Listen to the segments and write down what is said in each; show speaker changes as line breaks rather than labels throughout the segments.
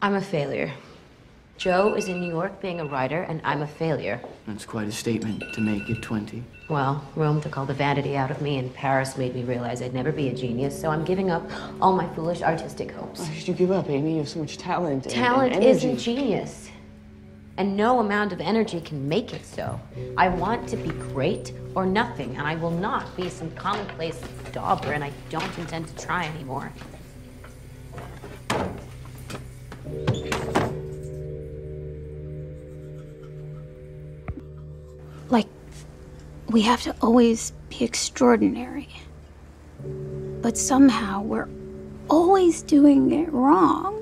I'm a failure. Joe is in New York being a writer, and I'm a failure.
That's quite a statement to make at 20.
Well, Rome took all the vanity out of me, and Paris made me realize I'd never be a genius, so I'm giving up all my foolish artistic hopes.
Why did you give up, Amy? You have so much talent and
Talent
energy.
isn't genius. And no amount of energy can make it so. I want to be great or nothing, and I will not be some commonplace dauber, and I don't intend to try anymore.
Like, we have to always be extraordinary. But somehow we're always doing it wrong.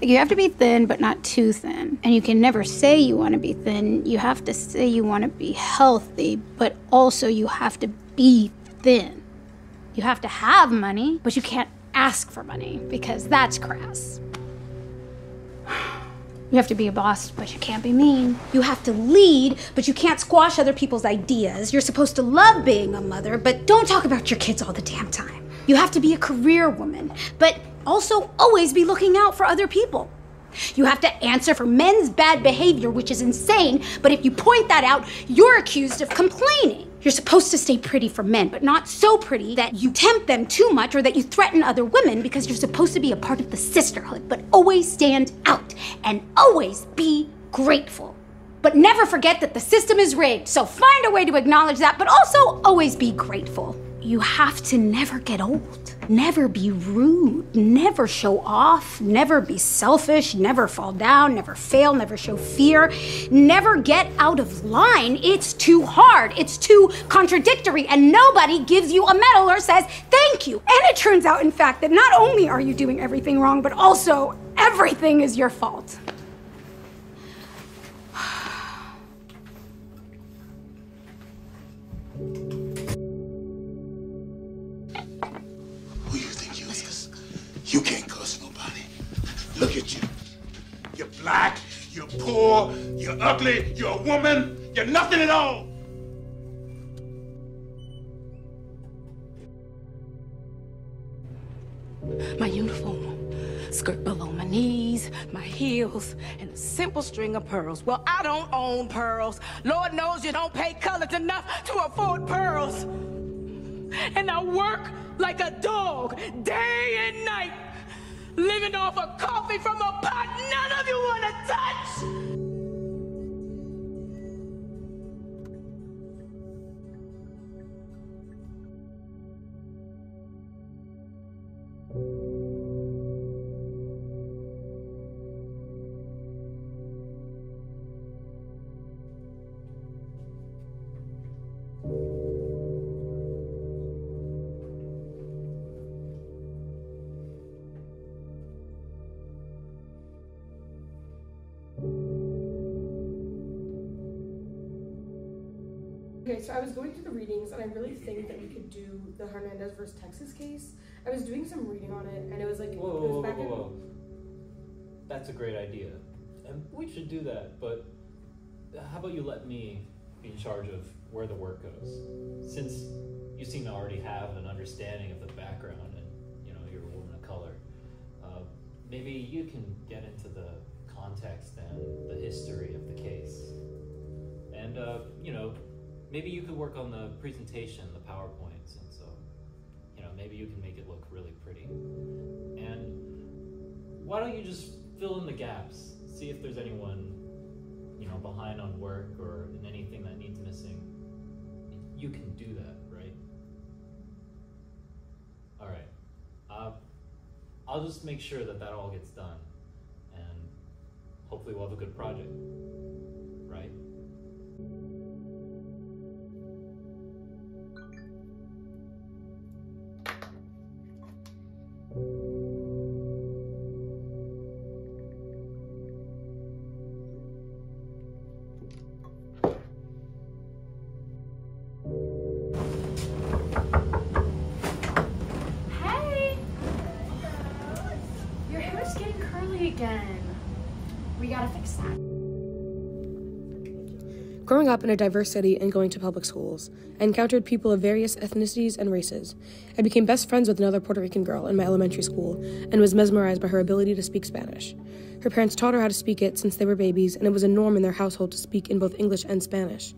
Like, you have to be thin, but not too thin. And you can never say you want to be thin. You have to say you want to be healthy, but also you have to be thin. You have to have money, but you can't ask for money, because that's crass. You have to be a boss, but you can't be mean. You have to lead, but you can't squash other people's ideas. You're supposed to love being a mother, but don't talk about your kids all the damn time. You have to be a career woman, but also always be looking out for other people. You have to answer for men's bad behavior, which is insane, but if you point that out, you're accused of complaining. You're supposed to stay pretty for men, but not so pretty that you tempt them too much or that you threaten other women, because you're supposed to be a part of the sisterhood, but always stand out and always be grateful. But never forget that the system is rigged, so find a way to acknowledge that, but also always be grateful. You have to never get old, never be rude, never show off, never be selfish, never fall down, never fail, never show fear, never get out of line. It's too hard, it's too contradictory, and nobody gives you a medal or says thank you. And it turns out, in fact, that not only are you doing everything wrong, but also everything is your fault.
You can't curse nobody. Look at you. You're black, you're poor, you're ugly, you're a woman, you're nothing at all.
My uniform, skirt below my knees, my heels, and a simple string of pearls. Well, I don't own pearls. Lord knows you don't pay colors enough to afford pearls. And I work like a dog, day and night, living off of coffee from a pot none of you want to touch.
Okay, so I was going through the readings, and I really think that we could do the Hernandez versus Texas case. I was doing some reading on it, and it was like,
Whoa. That's a great idea. And we should do that, but how about you let me be in charge of where the work goes? Since you seem to already have an understanding of the background and, you're a woman of color, maybe you can get into the context and the history of the case. And, maybe you could work on the presentation, the PowerPoints, and so, maybe you can make it look really pretty. And why don't you just fill in the gaps? See if there's anyone, behind on work or in anything that needs missing. You can do that, right? All right. I'll just make sure that all gets done, and hopefully we'll have a good project, right?
Again. We gotta fix that.
Growing up in a diverse city and going to public schools, I encountered people of various ethnicities and races. I became best friends with another Puerto Rican girl in my elementary school and was mesmerized by her ability to speak Spanish. Her parents taught her how to speak it since they were babies, and it was a norm in their household to speak in both English and Spanish.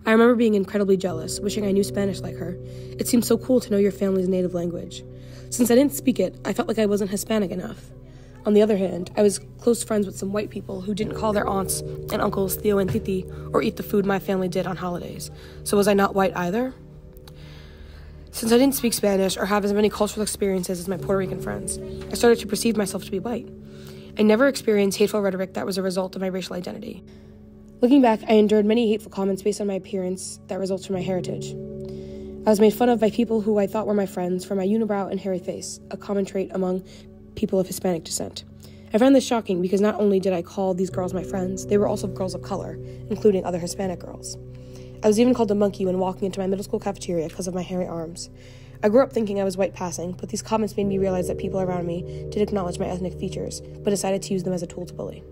I remember being incredibly jealous, wishing I knew Spanish like her. It seemed so cool to know your family's native language. Since I didn't speak it, I felt like I wasn't Hispanic enough. On the other hand, I was close friends with some white people who didn't call their aunts and uncles Theo and Titi or eat the food my family did on holidays. So was I not white either? Since I didn't speak Spanish or have as many cultural experiences as my Puerto Rican friends, I started to perceive myself to be white. I never experienced hateful rhetoric that was a result of my racial identity. Looking back, I endured many hateful comments based on my appearance that results from my heritage. I was made fun of by people who I thought were my friends for my unibrow and hairy face, a common trait among people of Hispanic descent. I found this shocking because not only did I call these girls my friends, they were also girls of color, including other Hispanic girls. I was even called a monkey when walking into my middle school cafeteria because of my hairy arms. I grew up thinking I was white passing, but these comments made me realize that people around me did acknowledge my ethnic features, but decided to use them as a tool to bully.